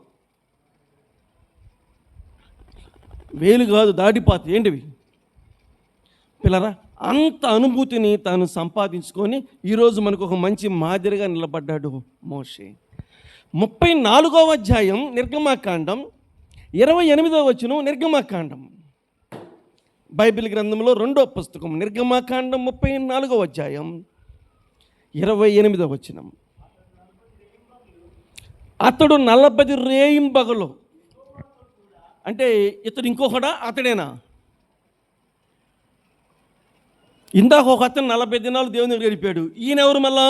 A: 1000 కాదు, దాటిపోతుంది. ఏంటివి పిల్లరా? అంత అనుభూతిని తాను సంపాదించుకొని ఈరోజు మనకు ఒక మంచి మాదిరిగా నిలబడ్డాడు మోషే. 34వ అధ్యాయం నిర్గమాకాండం, 28వ వచనం నిర్గమాకాండం, బైబిల్ గ్రంథంలో 2వ పుస్తకం నిర్గమాకాండం 34వ అధ్యాయం 28వ వచనం. అతడు 40 రేయింబగలు, అంటే ఇతడు ఇంకొకడా? అతడేనా? ఇందాక ఒక అతను 40 దినాలు దేవుని దగ్గర గడిపాడు. ఈయనెవరు? మళ్ళా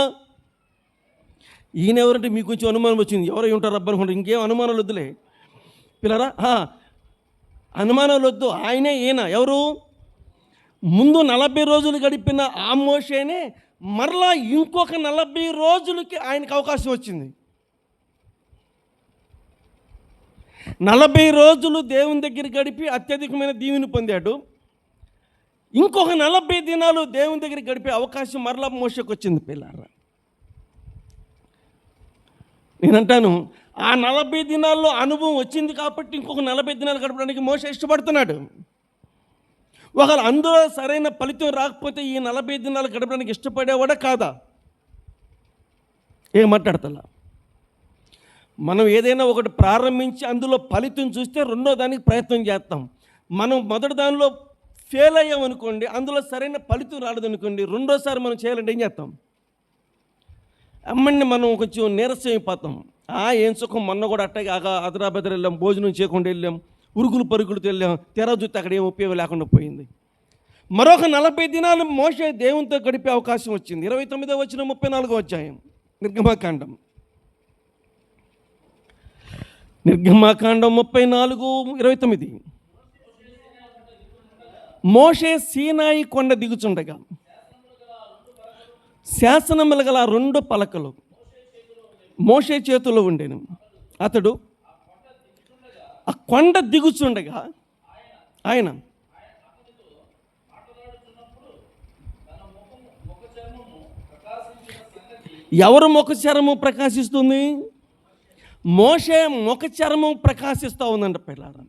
A: ఈయనెవరంటే మీకు కొంచెం అనుమానం వచ్చింది. ఎవరై ఉంటారు అబ్బా అనుకుంటారు. ఇంకేం అనుమానాలు వద్దులే పిల్లరా, అనుమానాలు వద్దు. ఆయనే ఈయన. ఎవరు? ముందు 40 రోజులు గడిపిన ఆ మోషేనే మరలా ఇంకొక 40 రోజులకి ఆయనకు అవకాశం వచ్చింది. 40 రోజులు దేవుని దగ్గర గడిపి అత్యధికమైన దీవెని పొందాడు. ఇంకొక 40 దినాలు దేవుని దగ్గర గడిపే అవకాశం మరలా మోషేకు వచ్చింది. పిల్లారా, నేనంటాను, ఆ 40 దినాల్లో అనుభవం వచ్చింది కాబట్టి ఇంకొక 40 దినాలు గడపడానికి మోషే ఇష్టపడుతున్నాడు. ఒకవేళ అందులో సరైన ఫలితం రాకపోతే ఈ 40 దినాలు గడపడానికి ఇష్టపడేవాడా కాదా? ఏం మాట్లాడతలా? మనం ఏదైనా ఒకటి ప్రారంభించి అందులో ఫలితం చూస్తే రెండో దానికి ప్రయత్నం చేస్తాం. మనం మొదటి దానిలో ఫెయిల్ అయ్యామనుకోండి, అందులో సరైన ఫలితం రాలేదనుకోండి, రెండోసారి మనం చేయాలంటే ఏం చేస్తాం? అమ్మని మనం కొంచెం నీరసం అయిపోతాం. ఏం సుఖం, మొన్న కూడా అట్టగా అదరాబెదర వెళ్ళాం, భోజనం చేయకుండా వెళ్ళాం, ఉరుగులు పరుగులతో వెళ్ళాం, తెర చూస్తే అక్కడ ఏం ఉపయోగం లేకుండా పోయింది. మరొక 40 దినాలు మోషే దేవునితో గడిపే అవకాశం వచ్చింది. 29వ వచనం 34వ అధ్యాయం నిర్గమాకాండం 34:29. మోషే సీనాయి కొండ దిగుచుండగా శాసనములు గల 2 పలకలు మోషే చేతిలో ఉండెను. అతడు ఆ కొండ దిగుచుండగా ఆయన ఎవరు ముఖ చర్మం ప్రకాశిస్తుంది? మోషే ముఖ చర్మం ప్రకాశిస్తూ ఉందంట. పిల్లారా,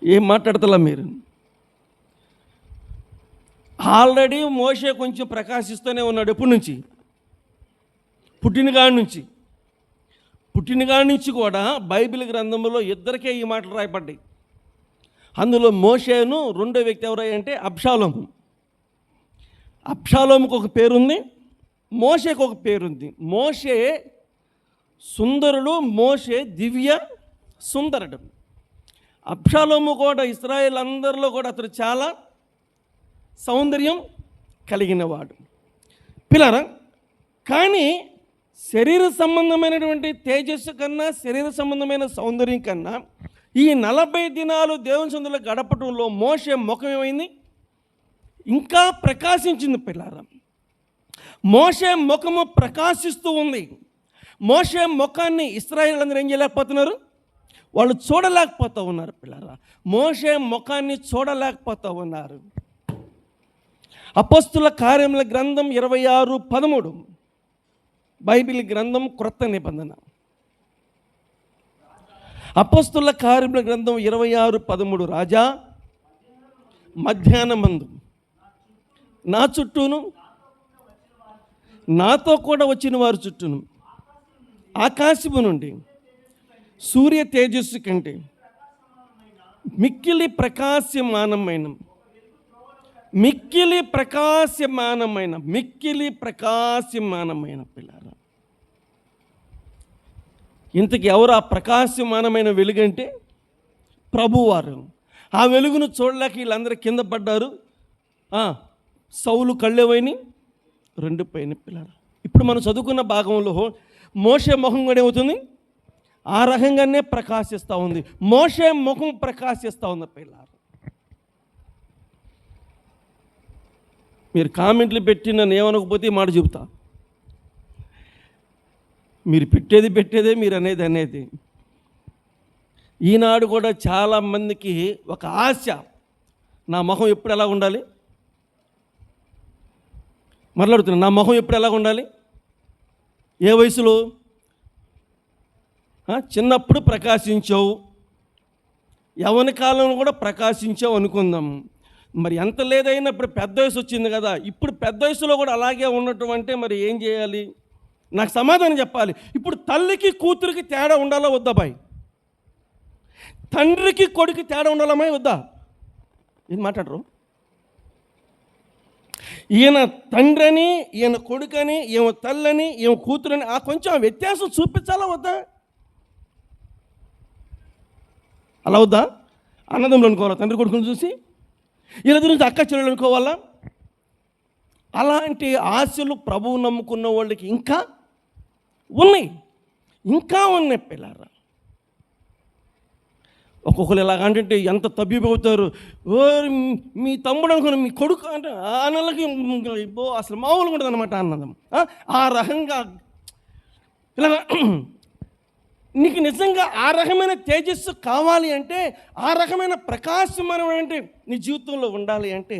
A: ఏం మాట్లాడతలా మీరు? ఆల్రెడీ మోషే కొంచెం ప్రకాశిస్తూనే ఉన్నాడు. ఎప్పటి నుంచి? పుట్టినగాడి నుంచి కూడా బైబిల్ గ్రంథంలో ఇద్దరికే ఈ మాటలు రాయబడ్డాయి. అందులో మోషేను రెండో వ్యక్తి ఎవరంటే అబ్షాలోము. అబ్షాలోముకు ఒక పేరుంది, మోషేకు ఒక పేరుంది. మోషే సుందరుడు, మోషే దివ్య సుందరుడు. అబ్షాలోము కూడా ఇశ్రాయేల్ అందరిలో కూడా అతడు చాలా సౌందర్యం కలిగినవాడు. పిల్లరా, కానీ శరీర సంబంధమైనటువంటి తేజస్సు కన్నా, శరీర సంబంధమైన సౌందర్యం కన్నా ఈ 40 దినాలు దేవుని సన్నిధిలో గడపడంలో మోషే ముఖం ఏమైంది? ఇంకా ప్రకాశించింది. పిల్లారా, మోషే ముఖము ప్రకాశిస్తూ ఉంది. మోషే ముఖాన్ని ఇశ్రాయేల్ అందరూ ఏం చేయలేకపోతున్నారు? వాళ్ళు చూడలేకపోతూ ఉన్నారు. పిల్లారా, మోషే ముఖాన్ని చూడలేకపోతూ ఉన్నారు. అపోస్తుల కార్యముల గ్రంథం 26:13. బైబిల్ గ్రంథం క్రొత్త నిబంధన. అపోస్తుల కార్యముల గ్రంథం 26:13. రాజా, మధ్యాహ్నమందు నా చుట్టూను నాతో కూడా వచ్చిన వారి చుట్టూను ఆకాశము నుండి సూర్య తేజస్సు కంటే మిక్కిలి ప్రకాశమానమైన పిల్లారా. ఇంతకు ఎవరు ఆ ప్రకాశమానమైన వెలుగంటే ప్రభువారు. ఆ వెలుగును చూడలేక వీళ్ళందరూ కింద పడ్డారు. సౌలు కళ్ళేవైని 2 పైన పిల్లారా. ఇప్పుడు మనం చదువుకున్న భాగంలో మోషే ముఖం కూడా ఏమవుతుంది? ఆ రకంగానే ప్రకాశిస్తూ ఉంది. మోషే ముఖం ప్రకాశిస్తూ ఉంది పిల్లారా. మీరు కామెంట్లు పెట్టి నన్ను ఏమనకపోతే మాట చెబుతా. మీరు పెట్టేదే, మీరు అనేది. ఈనాడు కూడా చాలామందికి ఒక ఆశ, నా మొహం ఎప్పుడు ఎలా ఉండాలి? మరలాడుతున్నా, నా మొహం ఎప్పుడు ఎలా ఉండాలి? ఏ వయసులో? చిన్నప్పుడు ప్రకాశించావు, యవ్వన కాలంలో కూడా ప్రకాశించావు అనుకుందాం. మరి ఎంత లేదైనా ఇప్పుడు పెద్ద వయసు వచ్చింది కదా, ఇప్పుడు పెద్ద వయసులో కూడా అలాగే ఉండటం అంటే మరి ఏం చేయాలి? నాకు సమాధానం చెప్పాలి. ఇప్పుడు తల్లికి కూతురికి తేడా ఉండాలా వద్దా బాయ్? తండ్రికి కొడుకు తేడా ఉండాలమ్మా వద్దా? ఏం మాట్లాడరు? ఈయన తండ్రి అని, ఈయన కొడుకని, ఈమె తల్లని, ఈమె కూతురని ఆ కొంచెం వ్యత్యాసం చూపించాలా వద్దా? అలా వద్దా? అన్నదమ్ములు అనుకోవాలా తండ్రి కొడుకుని చూసి? వీళ్ళ గురించి అక్క చెల్లెలు అనుకోవాలా? అలాంటి ఆశలు ప్రభువు నమ్ముకున్న వాళ్ళకి ఇంకా ఉన్నాయి పిల్లారా. ఒక్కొక్కరు ఎలాగంటే ఎంత తబ్బిబవుతారు. మీ తమ్ముడు అనుకున్న మీ కొడుకు అంటే ఆ నెలకి అసలు మామూలుగా ఉంటుంది అనమాట అన్నదం. ఆ రకంగా ఇలా నీకు నిజంగా ఆ రకమైన తేజస్సు కావాలి అంటే, ఆ రకమైన ప్రకాశం అంటే నీ జీవితంలో ఉండాలి అంటే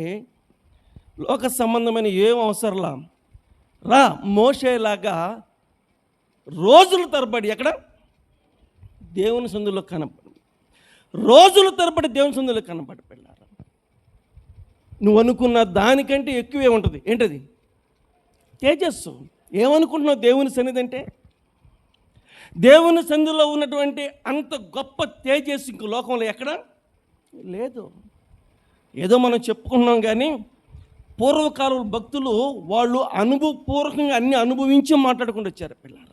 A: లోక సంబంధమైన ఏం అవసరంలా రా మోషేలాగా రోజుల తరబడి ఎక్కడ దేవుని సందులో కనపడి, రోజుల తరబడి దేవుని సందులో కనపడి పిల్లారా. నువ్వు అనుకున్న దానికంటే ఎక్కువే ఉంటుంది. ఏంటది? తేజస్సు. ఏమనుకుంటున్నావు దేవుని సన్నిధి అంటే? దేవుని సన్నిధిలో ఉన్నటువంటి అంత గొప్ప తేజస్సు ఇంక లోకంలో ఎక్కడ లేదు. ఏదో మనం చెప్పుకున్నాం కానీ పూర్వకాల భక్తులు వాళ్ళు అనుభవపూర్వకంగా అన్ని అనుభవించి మాట్లాడుకుంటూ వచ్చారు పిల్లలు.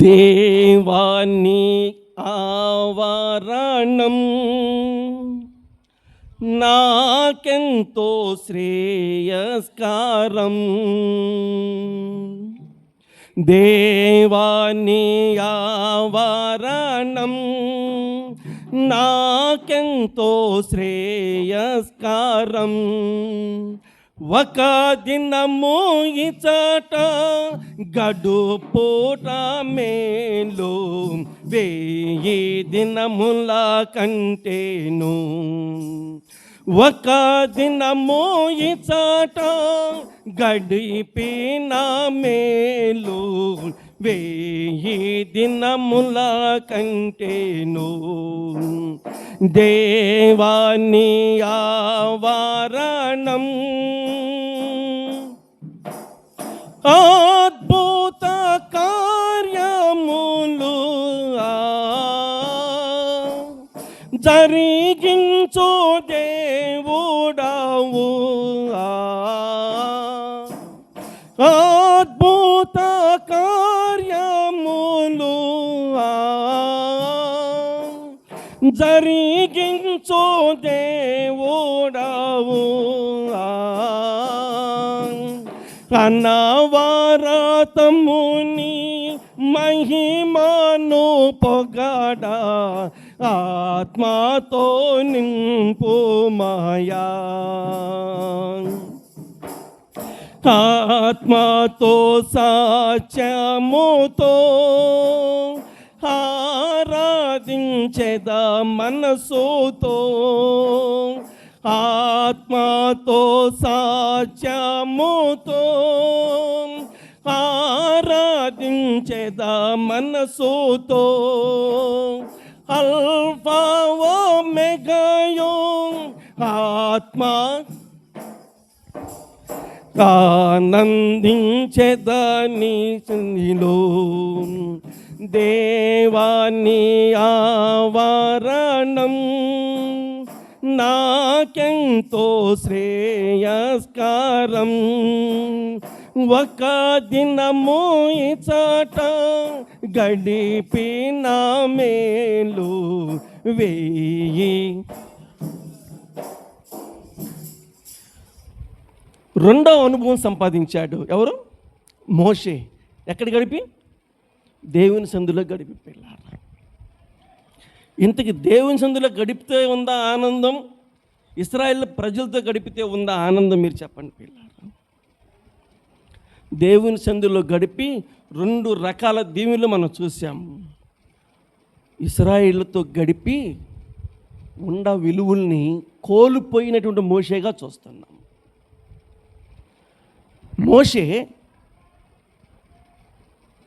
A: దేవాని ఆవరణం నాకెంతో శ్రేయస్కారం, దేవాని ఆవరణం నాకెంతో శ్రేయస్కారం, ఒక దినము ఇచట గడుపుట మేలు 1000 దినముల కంటేను, ఒక దినము ఇచట గడిపిన మేలు 1000 దినముల కంటేను, దేవాని ఆవరణం అద్భుత కార్యములు జరిగించు దేవుడవు, అద్భుత కార్యములు జరిగించు దేవుడవు, అనవరతముని మహిమను పొగడా ఆత్మతో నింపుమయా, ఆత్మతో సత్యముతో ఆరాధించెదా మనసుతో, ఆత్మతో సాధ్యముతో ఆరాధించెదా మనసుతో. అల్ఫా ఒమేగాయో ఆత్మ ఆనందించెదని నీలో, దేవాని ఆవరణం నాకెంతో శ్రేయస్కరం. ఒక దినము ఇచట గడిపిన మేలు వేయి. రెండో అనుభవం సంపాదించాడు ఎవరు? మోషే. ఎక్కడ గడిపి? దేవుని సందులో గడిపి. పిల్లారా, ఇంతకి దేవుని సందులో గడిపితే ఉందా ఆనందం, ఇశ్రాయేల్ ప్రజలతో గడిపితే ఉందా ఆనందం? మీరు చెప్పండి పిల్లారా. దేవుని సందులో గడిపి 2 రకాల దీవెనలు మనం చూసాము. ఇశ్రాయేలుతో గడిపి ఉండ విలువల్ని కోల్పోయినటువంటి మోషేగా చూస్తున్నాం. మోషే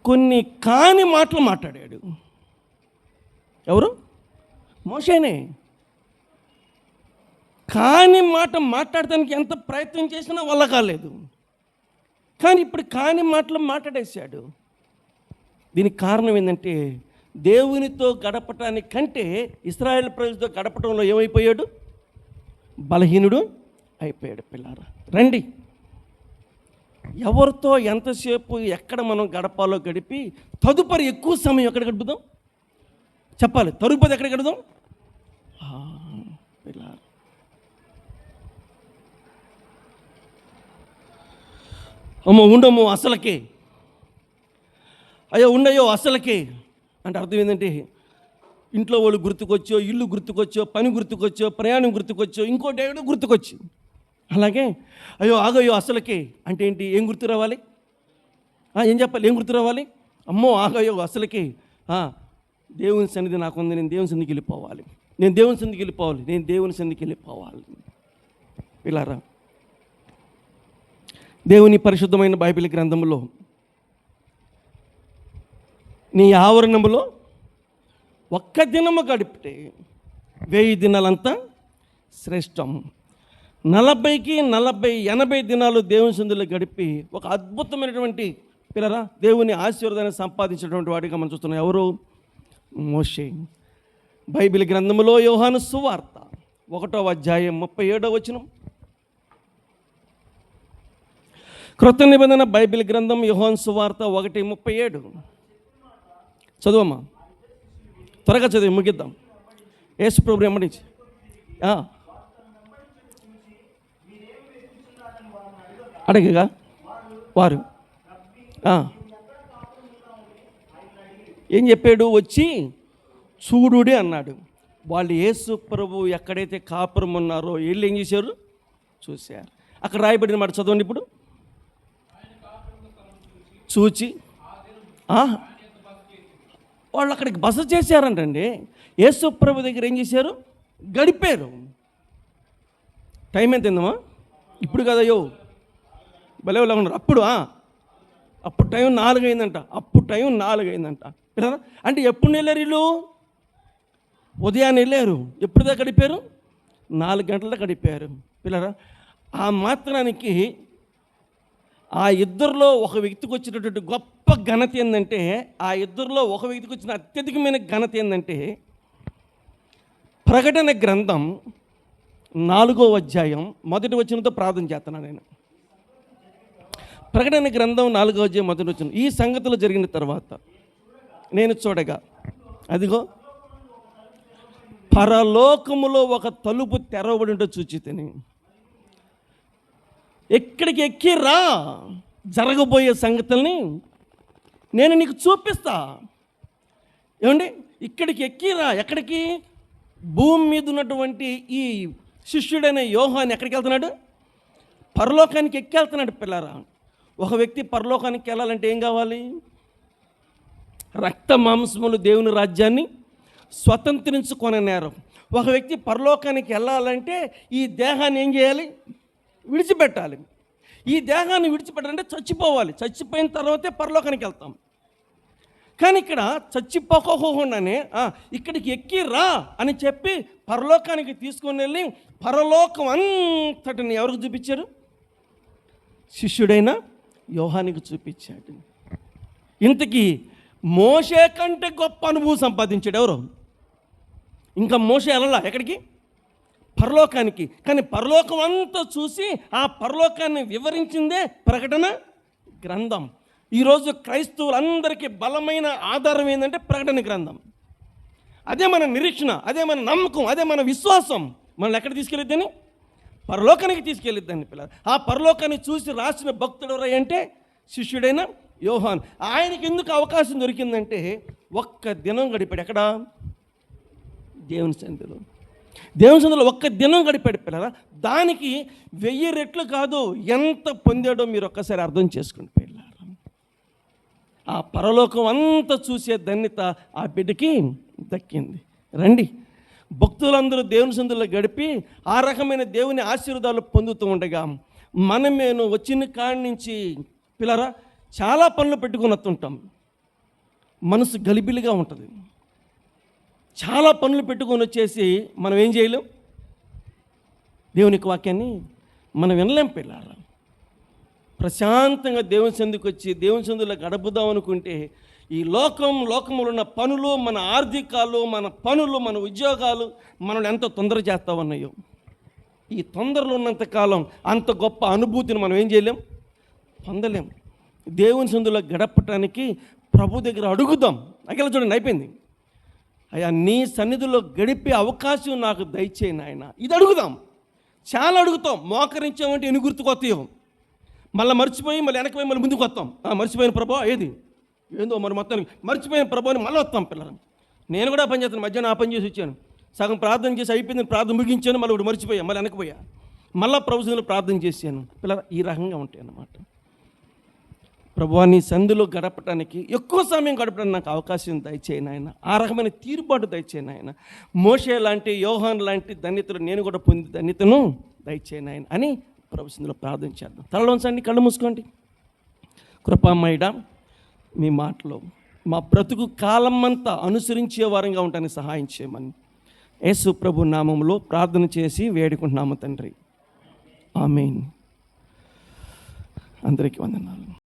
A: కొన్ని కాని మాటలు మాట్లాడాడు. ఎవరు? మోషేనే. కాని మాట మాట్లాడటానికి ఎంత ప్రయత్నం చేసినా వల్ల కాలేదు. కానీ ఇప్పుడు కాని మాటలు మాట్లాడేశాడు. దీనికి కారణం ఏంటంటే, దేవునితో గడపటానికి కంటే ఇశ్రాయేల్ ప్రజలతో గడపటంలో ఏమైపోయాడు? బలహీనుడు అయిపోయాడు. పిల్లారా రండి, ఎవరితో ఎంతసేపు ఎక్కడ మనం గడపాలో గడిపి తదుపరి ఎక్కువ సమయం ఎక్కడ గడుపుదాం చెప్పాలి. తదుపరి ఎక్కడ గడుపుదాం? పిల్లారా, అమ్మో ఉండము అసలకే, అయ్యో ఉండయో అసలకే అంటే అర్థం ఏంటంటే, ఇంట్లో వాళ్ళు గుర్తుకొచ్చో, ఇల్లు గుర్తుకొచ్చో, పని గుర్తుకొచ్చో, ప్రయాణం గుర్తుకొచ్చో, ఇంకోటి ఏదో గుర్తుకొచ్చి. అలాగే అయ్యో ఆగయ్యో అసలకే అంటే ఏంటి? ఏం గుర్తు రావాలి? ఏం చెప్పాలి? ఏం గుర్తు రావాలి? అమ్మో ఆగయ్యో అసలకే దేవుని సన్నిధి నాకుంది, నేను దేవుని సన్నిధికి వెళ్ళిపోవాలి, నేను దేవుని సన్నిధికి వెళ్ళిపోవాలి, నేను దేవుని సన్నిధికి వెళ్ళిపోవాలి. పిల్లారా, దేవుని పరిశుద్ధమైన బైబిల్ గ్రంథంలో నీ ఆవరణములో ఒక్క దినము గడిపితే 1000 దినాలంతా శ్రేష్టం. 40కి 40, 80 దినాలు దేవుని సందులో గడిపి ఒక అద్భుతమైనటువంటి పిల్లరా దేవుని ఆశీర్వాదాన్ని సంపాదించినటువంటి వాడిగా మనం చూస్తున్నాం. ఎవరు? మోషే. బైబిల్ గ్రంథంలో యోహాను సువార్త 1వ అధ్యాయం 37వ వచనం. క్రొత్త నిబంధన బైబిల్ గ్రంథం యోహాను సువార్త 1:37. చదువమ్మా, త్వరగా చదివి ముగిద్దాం. యేసు ప్రభు ఎమ్మడించి అడగగా వారు ఏం చెప్పాడు? వచ్చి చూడుడి అన్నాడు. వాళ్ళు యేసు ప్రభు ఎక్కడైతే కాపురం ఉన్నారో వీళ్ళు ఏం చేశారు? చూశారు. అక్కడ రాయబడిన మాట చదవండి ఇప్పుడు. చూచి వాళ్ళు అక్కడికి బస చేశారంటండి. యేసు ప్రభు దగ్గర ఏం చేశారు? గడిపారు. టైం ఎంత అయిందమ్మా? ఇప్పుడు కదయ్యో భలే ఉన్నారు. అప్పుడు టైం 4 అయిందంట. అప్పుడు టైం 4 అయిందంట. అంటే ఎప్పుడు వెళ్ళారు వీళ్ళు? ఉదయాన్నే వెళ్ళారు. ఎప్పుడు దాకా గడిపారు? 4 గంటల దాకా గడిపారు. పిల్లరా, ఆ మాత్రానికి ఆ ఇద్దరిలో ఒక వ్యక్తికి వచ్చినటువంటి గొప్ప ఘనత ఏంటంటే, ఆ ఇద్దరిలో ఒక వ్యక్తికి వచ్చిన అత్యధికమైన ఘనత ఏంటంటే, ప్రకటన గ్రంథం 4వ అధ్యాయం 1వ వచనంతో ప్రార్థన చేస్తున్నాను నేను. ప్రకటన గ్రంథం 4వ అధ్యాయం 1వ వచనం. ఈ సంగతులు జరిగిన తర్వాత నేను చూడగా అదిగో పరలోకములో ఒక తలుపు తెరవబడి ఉంటే చూచితిని. ఎక్కడికి ఎక్కి రా, జరగబోయే సంగతుల్ని నేను నీకు చూపిస్తా. ఏమండి, ఇక్కడికి ఎక్కి రా. ఎక్కడికి? భూమి మీద ఉన్నటువంటి ఈ శిష్యుడైన యోహాను ఎక్కడికి వెళ్తున్నాడు? పరలోకానికి ఎక్కి వెళ్తున్నాడు. పిల్లరా, ఒక వ్యక్తి పరలోకానికి వెళ్ళాలంటే ఏం కావాలి? రక్త మాంసములు దేవుని రాజ్యాన్ని స్వతంత్రించుకొనే నేరం. ఒక వ్యక్తి పరలోకానికి వెళ్ళాలంటే ఈ దేహాన్ని ఏం చేయాలి? విడిచిపెట్టాలి. ఈ దేహాన్ని విడిచిపెట్టాలంటే చచ్చిపోవాలి. చచ్చిపోయిన తర్వాతే పరలోకానికి వెళ్తాం. కానీ ఇక్కడ చచ్చిపోకోకుండానే ఇక్కడికి ఎక్కి రా అని చెప్పి పరలోకానికి తీసుకొని వెళ్ళి పరలోకం అంతటిని ఎవరికి చూపించారు? శిష్యుడైన యోహానికి చూపించాడు. ఇంతకీ మోషే కంటే గొప్ప అనుభవం సంపాదించాడు ఎవరు? ఇంకా మోషే వెళ్ళలా ఎక్కడికి? పరలోకానికి. కానీ పరలోకం అంతా చూసి ఆ పరలోకాన్ని వివరించిందే ప్రకటన గ్రంథం. ఈరోజు క్రైస్తవులందరికీ బలమైన ఆధారం ఏంటంటే ప్రకటన గ్రంథం. అదే మన నిరీక్షణ, అదే మన నమ్మకం, అదే మన విశ్వాసం. మనల్ని ఎక్కడ తీసుకెళ్ళిద్దని? పరలోకానికి తీసుకెళ్ళిద్దని పిల్లలు. ఆ పరలోకాన్ని చూసి రాసిన భక్తుడు ఎవరంటే శిష్యుడైన యోహాన్. ఆయనకి ఎందుకు అవకాశం దొరికిందంటే ఒక్క దినం గడిపాడు. ఎక్కడ? దేవుని సన్నిధిలో. దేవుని సన్నిధిలో ఒక్క దినం గడిపాడు పిల్లరా. దానికి 1000 రెట్లు కాదు, ఎంత పొందాడో మీరు ఒక్కసారి అర్థం చేసుకుని పిల్లలు. ఆ పరలోకం అంతా చూసే ధన్యత ఆ బిడ్డకి దక్కింది. రండి, భక్తులందరూ దేవుని సన్నిధిలో గడిపి ఆ రకమైన దేవుని ఆశీర్వాదాలు పొందుతూ ఉండగా మనమేను వచ్చిన కాడి నుంచి పిల్లరా చాలా పనులు పెట్టుకుని వస్తుంటాం. మనసు గలిబిలిగా ఉంటుంది. చాలా పనులు పెట్టుకొని వచ్చేసి మనం ఏం చేయలేం? దేవునికి వాక్యాన్ని మనం వినలేం పిల్లారా. ప్రశాంతంగా దేవుని సన్నిధికి వచ్చి దేవుని సన్నిధిలో గడుపుదాం అనుకుంటే ఈ లోకంలో ఉన్న పనులు, మన ఆర్థికాలు, మన పనులు, మన ఉద్యోగాలు మనల్ని ఎంత తొందర చేస్తూ ఉన్నాయో. ఈ తొందరలో ఉన్నంతకాలం అంత గొప్ప అనుభూతిని మనం ఏం చేయలేం? పొందలేం. దేవుని సన్నిధిలో గడపటానికి ప్రభు దగ్గర అడుగుదాం. అక్కడ చూడండి, అయిపోయింది. అయ్యా, నీ సన్నిధిలో గడిపే అవకాశం నాకు దయచేయి నాయన. ఇది అడుగుదాం. చాలా అడుగుతాం. మోకరించామంటే ఎన్ని గుర్తుకొస్తాయో. మళ్ళీ మర్చిపోయి మళ్ళీ వెనక్కి పోయి మళ్ళీ ముందుకు వస్తాం. మర్చిపోయిన ప్రభా ఏది ఏందో మరి మొత్తానికి మర్చిపోయిన ప్రభాని మళ్ళీ వస్తాం పిల్లలు. నేను కూడా పని చేస్తాను. మధ్యాహ్నం ఆ పని చేసి వచ్చాను, సగం ప్రార్థన చేసి అయిపోయింది, ప్రార్థన ముగించాను, మళ్ళీ ఒకటి మర్చిపోయా, మళ్ళీ వెనక్కిపోయా, మళ్ళీ ప్రభుత్వంలో ప్రార్థన చేశాను పిల్లలు. ఈ రకంగా ఉంటాయి అన్నమాట. ప్రభువా, నీ సంధిలో గడపడానికి ఎక్కువ సమయం గడపడానికి నాకు అవకాశం దయచేయను ఆయన. ఆ రకమైన తీరుబాటు దయచేయను ఆయన. మోషే లాంటి, యోహాన్ లాంటి ధన్యతలు నేను కూడా పొంది ధన్యతను దయచేయను ఆయన అని ప్రభుత్వంలో ప్రార్థన చేద్దాం. తలలోంచండి, కళ్ళు మూసుకోండి. కృపామయుడా, మీ మాటలో మా బ్రతుకు కాలమంతా అనుసరించే వారంగా ఉండడానికి సహాయం చేయమని యేసు ప్రభు నామములో ప్రార్థన చేసి వేడుకుంటున్నాము తండ్రి. ఆమేన్. అందరికీ వందనాలు.